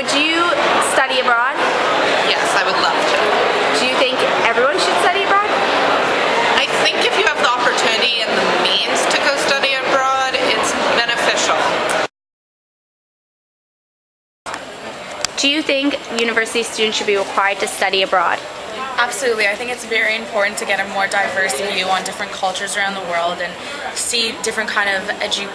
Would you study abroad? Yes, I would love to. Do you think everyone should study abroad? I think if you have the opportunity and the means to go study abroad, it's beneficial. Do you think university students should be required to study abroad? Absolutely. I think it's very important to get a more diverse view on different cultures around the world and see different kind of education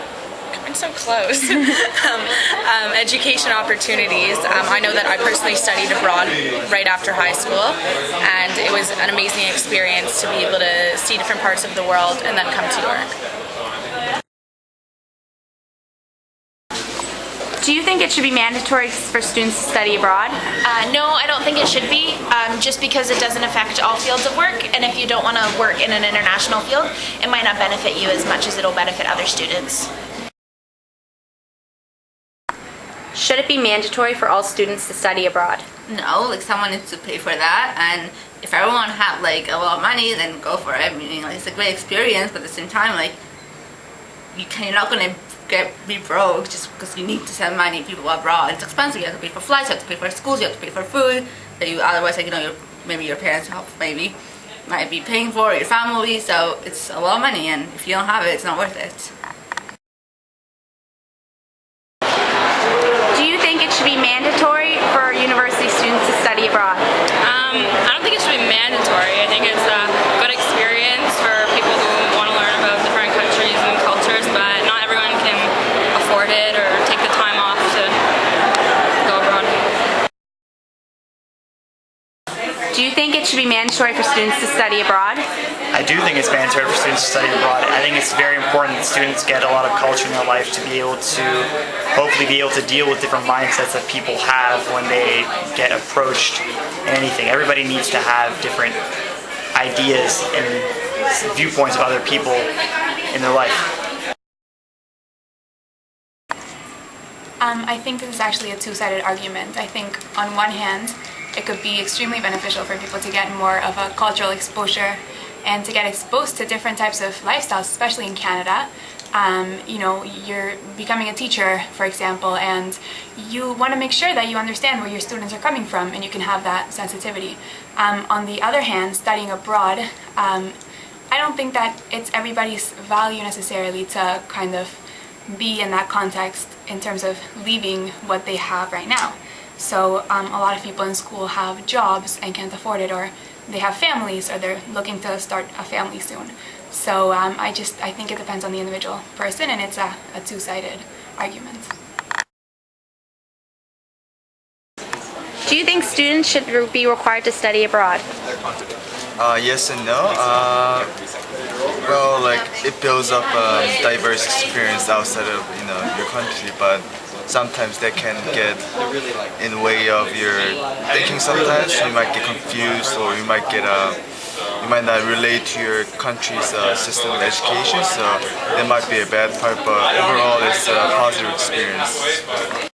opportunities. I know that I personally studied abroad right after high school, and it was an amazing experience to be able to see different parts of the world and then come to York. Do you think it should be mandatory for students to study abroad? No, I don't think it should be, just because it doesn't affect all fields of work, and if you don't want to work in an international field, it might not benefit you as much as it'll benefit other students. Should it be mandatory for all students to study abroad? No, like someone needs to pay for that, and if everyone have like a lot of money, then go for it. I mean, like, it's a great experience, but at the same time, like you're not gonna be broke just because you need to send money people abroad. It's expensive. You have to pay for flights, you have to pay for schools, you have to pay for food that you otherwise, like, maybe your parents might be paying for, your family. So it's a lot of money, and if you don't have it, it's not worth it. Do you think it should be mandatory for university students to study abroad? I don't think it should be mandatory. I think it's a good experience for people who want to learn about different countries and cultures, but not everyone can afford it or take the time off to go abroad. Do you think it should be mandatory for students to study abroad? I do think it's mandatory for students to study abroad. I think it's very important that students get a lot of culture in their life to be able to hopefully be able to deal with different mindsets that people have when they get approached in anything. Everybody needs to have different ideas and viewpoints of other people in their life. I think this is actually a two-sided argument. I think on one hand, it could be extremely beneficial for people to get more of a cultural exposure and to get exposed to different types of lifestyles, especially in Canada. You're becoming a teacher, for example, and you want to make sure that you understand where your students are coming from and you can have that sensitivity. On the other hand, studying abroad, I don't think that it's everybody's value necessarily to kind of be in that context in terms of leaving what they have right now. So a lot of people in school have jobs and can't afford it, or they have families, or they're looking to start a family soon. So I think it depends on the individual person, and it's a two-sided argument. Do you think students should be required to study abroad? Yes and no. Well, like, it builds up a diverse experience outside of your country, but sometimes that can get in the way of your thinking. Sometimes you might get confused, or you might not relate to your country's system of education. So that might be a bad part, but overall it's a positive experience.